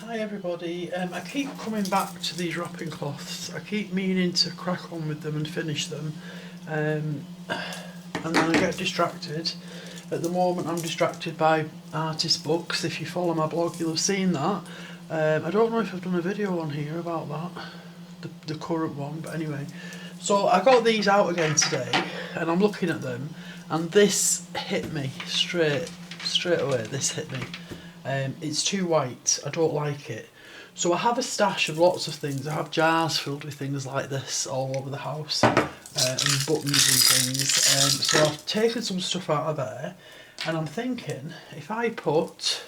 Hi everybody, I keep coming back to these wrapping cloths. I keep meaning to crack on with them and finish them, and then I get distracted. At the moment I'm distracted by artist books. If you follow my blog you'll have seen that. I don't know if I've done a video on here about that, the current one, but anyway. So I got these out again today and I'm looking at them and this hit me straight away, this hit me. It's too white, I don't like it. So I have a stash of lots of things. I have jars filled with things like this all over the house, and buttons and things. So I've taken some stuff out of there and I'm thinking if I put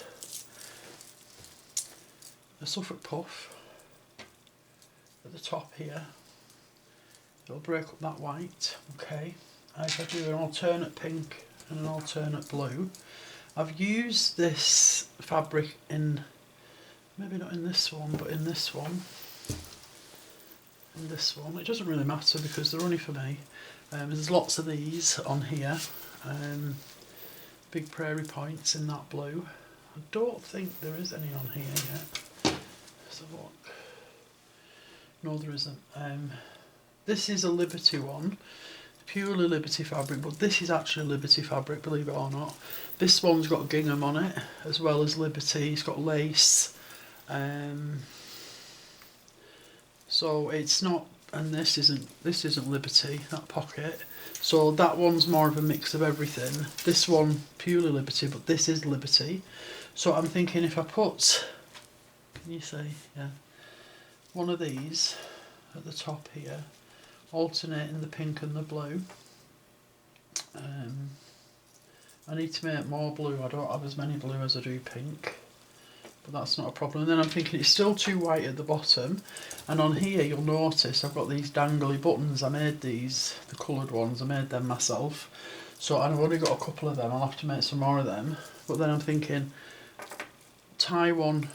a Suffolk puff at the top here, it'll break up that white, okay. If I do an alternate pink and an alternate blue, I've used this fabric in, maybe not in this one, but in this one, and this one. It doesn't really matter because they're only for me. There's lots of these on here. Big prairie points in that blue. I don't think there is any on here yet. Let's have a look. No, there isn't. This is a Liberty one. Purely Liberty fabric, but this is actually Liberty fabric, believe it or not. This one's got gingham on it as well as Liberty. It's got lace, so it's not, and this isn't Liberty, that pocket. So that one's more of a mix of everything. This one purely Liberty, but this is Liberty. So I'm thinking if I put, can you see? Yeah, one of these at the top here, alternating the pink and the blue. I need to make more blue. I don't have as many blue as I do pink, but that's not a problem. And then I'm thinking it's still too white at the bottom, and on here you'll notice I've got these dangly buttons. I made these, the coloured ones, I made them myself. So I've only got a couple of them, I'll have to make some more of them. But then I'm thinking tie one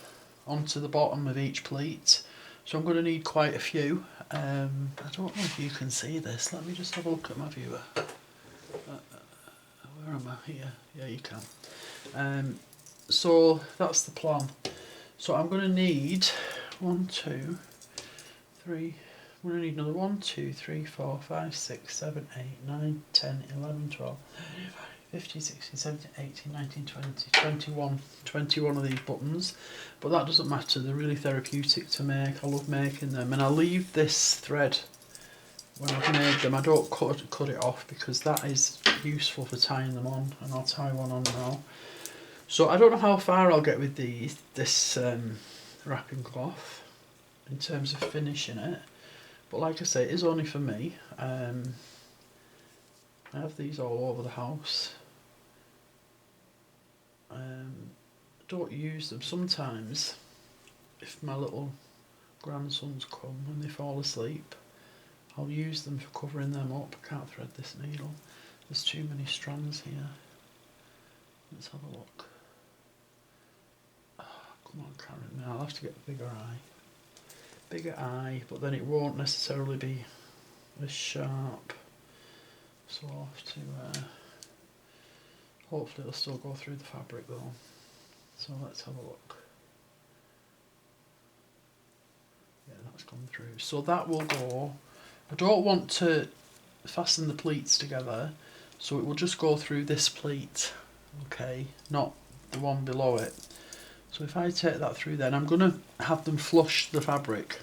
onto the bottom of each pleat. So I'm going to need quite a few. I don't know if you can see this. Let me just have a look at my viewer. Where am I? Here. Yeah, you can. So that's the plan. So I'm going to need 1, 2, 3. I'm going to need another 1, 2, 3, 4, 5, 6, 7, 8, 9, 10, 11, 12, 15, 16, 17, 18, 19, 20, 21 of these buttons, but that doesn't matter, they're really therapeutic to make. I love making them, and I leave this thread when I've made them. I don't cut it off because that is useful for tying them on, and I'll tie one on now. So I don't know how far I'll get with this wrapping cloth in terms of finishing it, but like I say, it is only for me. I have these all over the house. Don't use them. Sometimes if my little grandsons come and they fall asleep, I'll use them for covering them up. I can't thread this needle, there's too many strands here. Let's have a look. Oh, come on Karen, I'll have to get a bigger eye, but then it won't necessarily be as sharp, so I'll have to hopefully it'll still go through the fabric though. So let's have a look. Yeah, that's gone through. So that will go. I don't want to fasten the pleats together, so it will just go through this pleat, okay, not the one below it. So if I take that through, then I'm going to have them flush the fabric,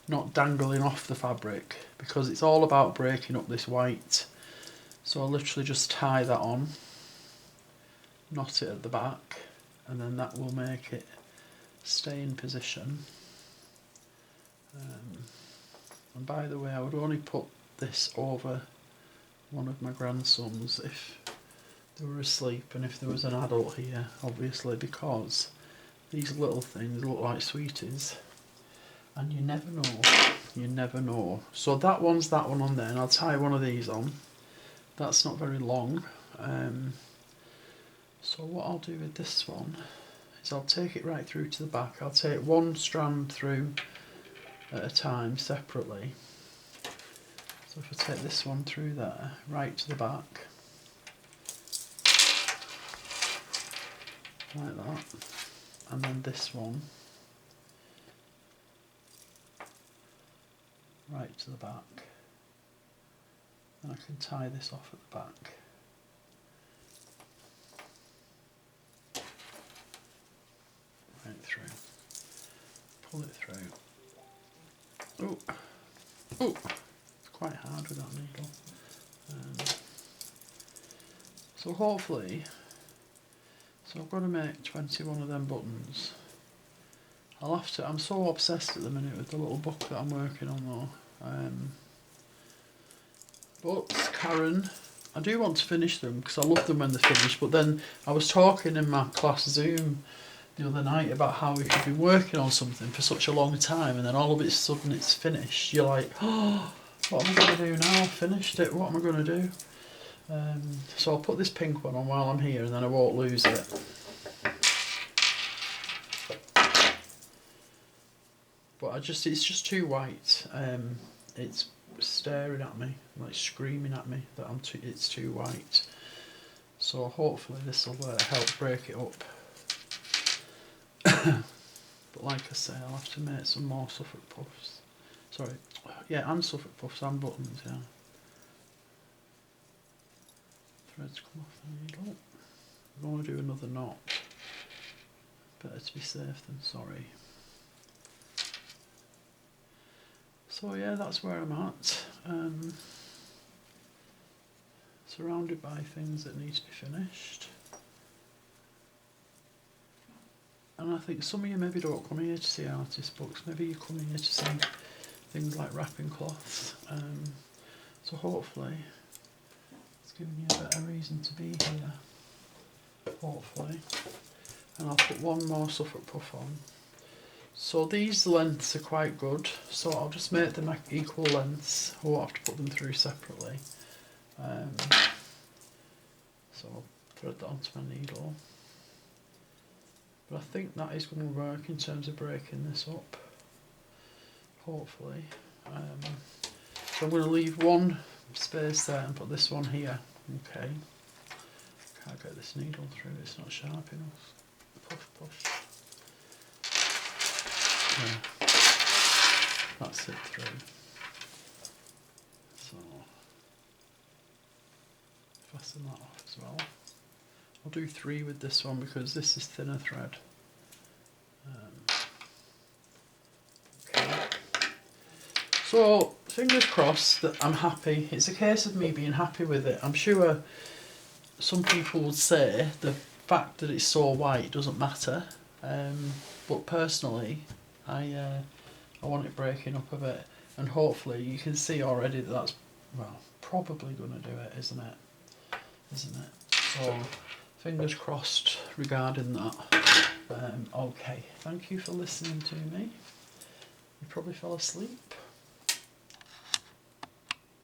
not dangling off the fabric, because it's all about breaking up this white. So I'll literally just tie that on, knot it at the back, and then that will make it stay in position. And by the way, I would only put this over one of my grandsons if they were asleep and if there was an adult here, obviously, because these little things look like sweeties and you never know. So that one's that one on there, and I'll tie one of these on. That's not very long. So what I'll do with this one is I'll take it right through to the back. I'll take one strand through at a time separately. So if I take this one through there, right to the back, like that, and then this one right to the back. And I can tie this off at the back. Right through. Pull it through. Oh, oh, it's quite hard with that needle. So hopefully, so I've got to make 21 of them buttons. I'll have to, I'm so obsessed at the minute with the little book that I'm working on though. But Karen, I do want to finish them because I love them when they're finished, but then I was talking in my class Zoom the other night about how if you've been working on something for such a long time and then all of a sudden it's finished, you're like, oh, what am I going to do now? I've finished it, what am I going to do? So I'll put this pink one on while I'm here and then I won't lose it. But it's just too white. It's staring at me, like screaming at me that it's too white. So hopefully this will help break it up. But like I say, I'll have to make some more Suffolk puffs. Sorry, yeah, and Suffolk puffs and buttons, yeah. Threads come off the needle. I want to do another knot. Better to be safe than sorry. So yeah, that's where I'm at. Surrounded by things that need to be finished. And I think some of you maybe don't come here to see artist books, maybe you come here to see things like wrapping cloths. So hopefully it's giving you a better reason to be here. Hopefully. And I'll put one more Suffolk puff on. So these lengths are quite good, so I'll just make them equal lengths. I won't have to put them through separately. So I'll thread that onto my needle. But I think that is going to work in terms of breaking this up, hopefully. So I'm going to leave one space there and put this one here. Okay. Can't get this needle through, it's not sharp enough. Push, push. Yeah. That's it through. So fasten that off as well. I'll do 3 with this one because this is thinner thread. Okay. So fingers crossed that I'm happy. It's a case of me being happy with it. I'm sure some people would say the fact that it's so white doesn't matter, but personally I want it breaking up a bit, and hopefully you can see already that that's, well, probably going to do it, isn't it? So fingers crossed regarding that. Okay, thank you for listening to me. You probably fell asleep.